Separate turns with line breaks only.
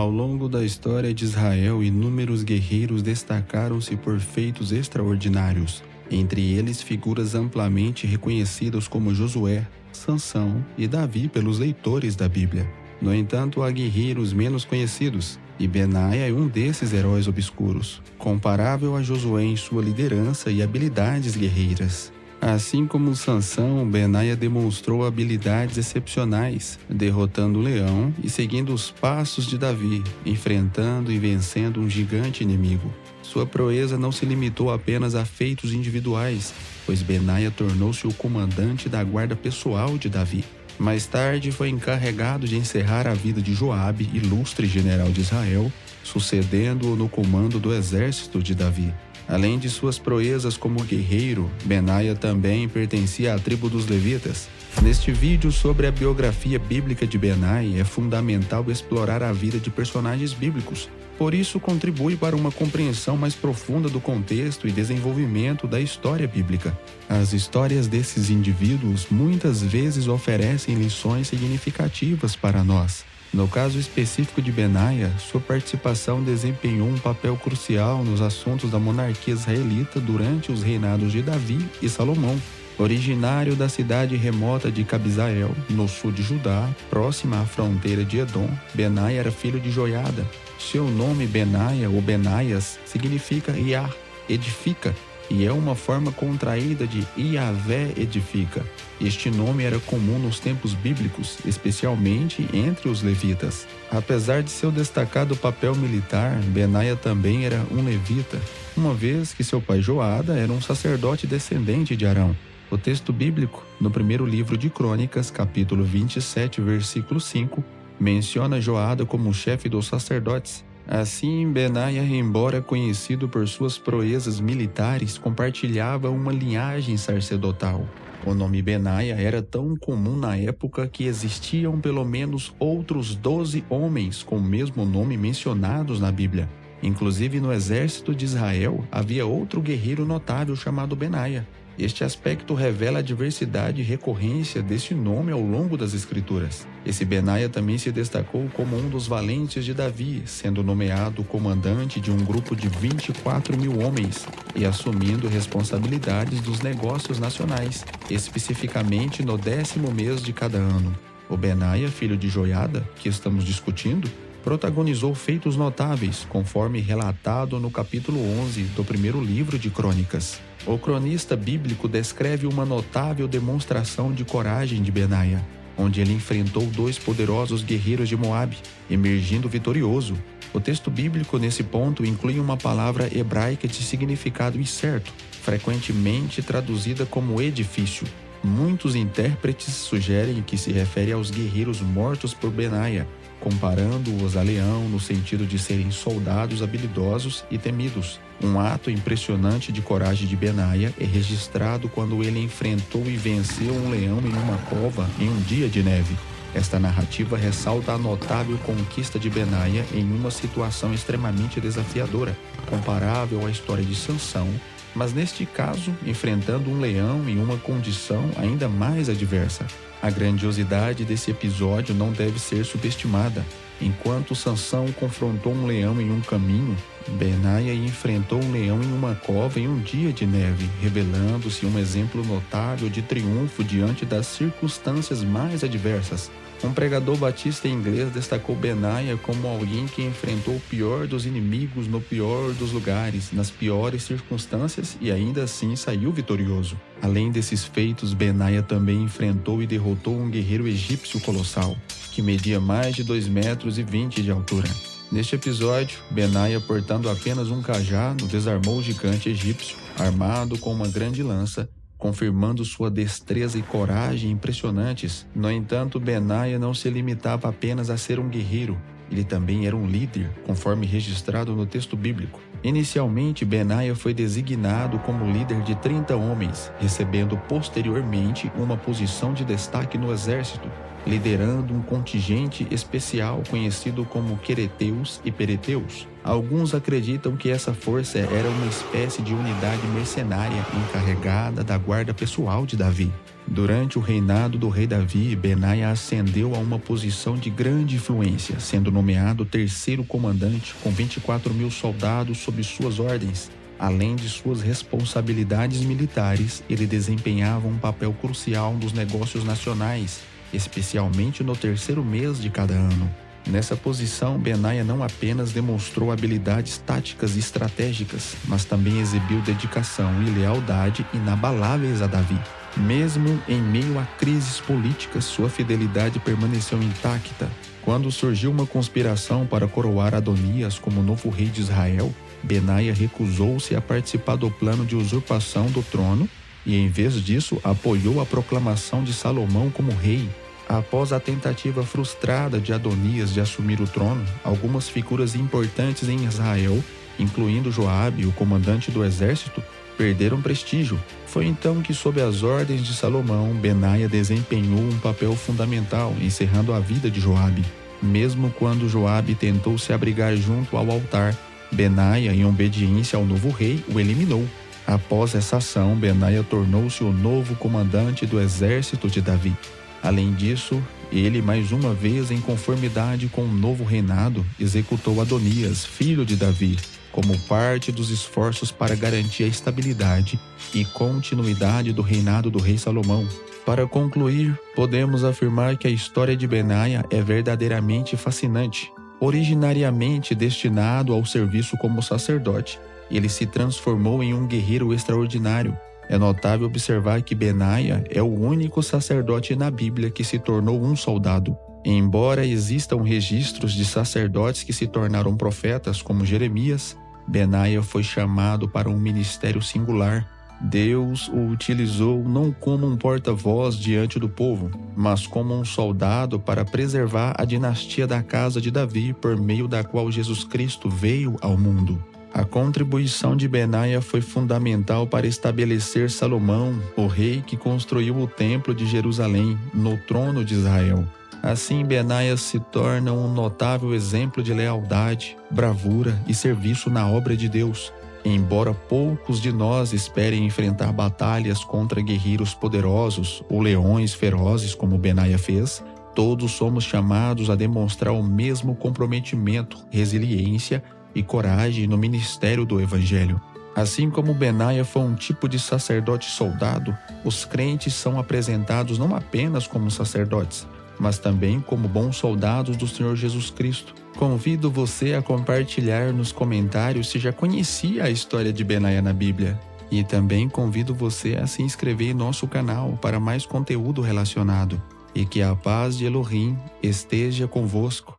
Ao longo da história de Israel, inúmeros guerreiros destacaram-se por feitos extraordinários, entre eles figuras amplamente reconhecidas como Josué, Sansão e Davi pelos leitores da Bíblia. No entanto, há guerreiros menos conhecidos, e Benaia é um desses heróis obscuros, comparável a Josué em sua liderança e habilidades guerreiras. Assim como Sansão, Benaia demonstrou habilidades excepcionais, derrotando o leão e seguindo os passos de Davi, enfrentando e vencendo um gigante inimigo. Sua proeza não se limitou apenas a feitos individuais, pois Benaia tornou-se o comandante da guarda pessoal de Davi. Mais tarde foi encarregado de encerrar a vida de Joabe, ilustre general de Israel, sucedendo-o no comando do exército de Davi. Além de suas proezas como guerreiro, Benaia também pertencia à tribo dos levitas. Neste vídeo sobre a biografia bíblica de Benaia, é fundamental explorar a vida de personagens bíblicos. Por isso, contribui para uma compreensão mais profunda do contexto e desenvolvimento da história bíblica. As histórias desses indivíduos muitas vezes oferecem lições significativas para nós. No caso específico de Benaia, sua participação desempenhou um papel crucial nos assuntos da monarquia israelita durante os reinados de Davi e Salomão. Originário da cidade remota de Cabzael, no sul de Judá, próxima à fronteira de Edom, Benaia era filho de Joiada. Seu nome Benaia ou Benaias significa Iá, edifica, e é uma forma contraída de Iavé edifica. Este nome era comum nos tempos bíblicos, especialmente entre os levitas. Apesar de seu destacado papel militar, Benaia também era um levita, uma vez que seu pai Joada era um sacerdote descendente de Arão. O texto bíblico, no primeiro livro de Crônicas, capítulo 27, versículo 5, menciona Joada como chefe dos sacerdotes. Assim, Benaia, embora conhecido por suas proezas militares, compartilhava uma linhagem sacerdotal. O nome Benaia era tão comum na época que existiam pelo menos outros 12 homens com o mesmo nome mencionados na Bíblia. Inclusive no exército de Israel havia outro guerreiro notável chamado Benaia. Este aspecto revela a diversidade e recorrência deste nome ao longo das Escrituras. Esse Benaia também se destacou como um dos valentes de Davi, sendo nomeado comandante de um grupo de 24.000 homens e assumindo responsabilidades dos negócios nacionais, especificamente no 10º mês de cada ano. O Benaia, filho de Joiada, que estamos discutindo, protagonizou feitos notáveis, conforme relatado no capítulo 11 do primeiro livro de Crônicas. O cronista bíblico descreve uma notável demonstração de coragem de Benaia, onde ele enfrentou 2 poderosos guerreiros de Moabe, emergindo vitorioso. O texto bíblico nesse ponto inclui uma palavra hebraica de significado incerto, frequentemente traduzida como edifício. Muitos intérpretes sugerem que se refere aos guerreiros mortos por Benaia, comparando-os a leão no sentido de serem soldados habilidosos e temidos. Um ato impressionante de coragem de Benaia é registrado quando ele enfrentou e venceu um leão em uma cova em um dia de neve. Esta narrativa ressalta a notável conquista de Benaia em uma situação extremamente desafiadora, comparável à história de Sansão, mas neste caso, enfrentando um leão em uma condição ainda mais adversa. A grandiosidade desse episódio não deve ser subestimada. Enquanto Sansão confrontou um leão em um caminho, Benaia enfrentou um leão em uma cova em um dia de neve, revelando-se um exemplo notável de triunfo diante das circunstâncias mais adversas. Um pregador batista inglês destacou Benaia como alguém que enfrentou o pior dos inimigos no pior dos lugares, nas piores circunstâncias e ainda assim saiu vitorioso. Além desses feitos, Benaia também enfrentou e derrotou um guerreiro egípcio colossal, que media mais de 2,20 metros de altura. Neste episódio, Benaia, portando apenas um cajado, desarmou o gigante egípcio, armado com uma grande lança, confirmando sua destreza e coragem impressionantes. No entanto, Benaia não se limitava apenas a ser um guerreiro, ele também era um líder, conforme registrado no texto bíblico. Inicialmente, Benaia foi designado como líder de 30 homens, recebendo posteriormente uma posição de destaque no exército, liderando um contingente especial conhecido como Quereteus e Pereteus. Alguns acreditam que essa força era uma espécie de unidade mercenária encarregada da guarda pessoal de Davi. Durante o reinado do rei Davi, Benaia ascendeu a uma posição de grande influência, sendo nomeado terceiro comandante com 24.000 soldados sob suas ordens. Além de suas responsabilidades militares, ele desempenhava um papel crucial nos negócios nacionais, especialmente no terceiro mês de cada ano. Nessa posição, Benaia não apenas demonstrou habilidades táticas e estratégicas, mas também exibiu dedicação e lealdade inabaláveis a Davi. Mesmo em meio a crises políticas, sua fidelidade permaneceu intacta. Quando surgiu uma conspiração para coroar Adonias como novo rei de Israel, Benaia recusou-se a participar do plano de usurpação do trono e, em vez disso, apoiou a proclamação de Salomão como rei. Após a tentativa frustrada de Adonias de assumir o trono, algumas figuras importantes em Israel, incluindo Joabe, o comandante do exército, perderam prestígio. Foi então que, sob as ordens de Salomão, Benaia desempenhou um papel fundamental, encerrando a vida de Joabe. Mesmo quando Joabe tentou se abrigar junto ao altar, Benaia, em obediência ao novo rei, o eliminou. Após essa ação, Benaia tornou-se o novo comandante do exército de Davi. Além disso, ele, mais uma vez em conformidade com o novo reinado, executou Adonias, filho de Davi, como parte dos esforços para garantir a estabilidade e continuidade do reinado do rei Salomão. Para concluir, podemos afirmar que a história de Benaia é verdadeiramente fascinante. Originariamente destinado ao serviço como sacerdote, ele se transformou em um guerreiro extraordinário. É notável observar que Benaia é o único sacerdote na Bíblia que se tornou um soldado. Embora existam registros de sacerdotes que se tornaram profetas, como Jeremias, Benaia foi chamado para um ministério singular. Deus o utilizou não como um porta-voz diante do povo, mas como um soldado para preservar a dinastia da casa de Davi, por meio da qual Jesus Cristo veio ao mundo. A contribuição de Benaia foi fundamental para estabelecer Salomão, o rei que construiu o Templo de Jerusalém, no trono de Israel. Assim, Benaia se torna um notável exemplo de lealdade, bravura e serviço na obra de Deus. Embora poucos de nós esperem enfrentar batalhas contra guerreiros poderosos ou leões ferozes como Benaia fez, todos somos chamados a demonstrar o mesmo comprometimento, resiliência e coragem no ministério do Evangelho. Assim como Benaia foi um tipo de sacerdote-soldado, os crentes são apresentados não apenas como sacerdotes, mas também como bons soldados do Senhor Jesus Cristo. Convido você a compartilhar nos comentários se já conhecia a história de Benaia na Bíblia. E também convido você a se inscrever em nosso canal para mais conteúdo relacionado. E que a paz de Elohim esteja convosco.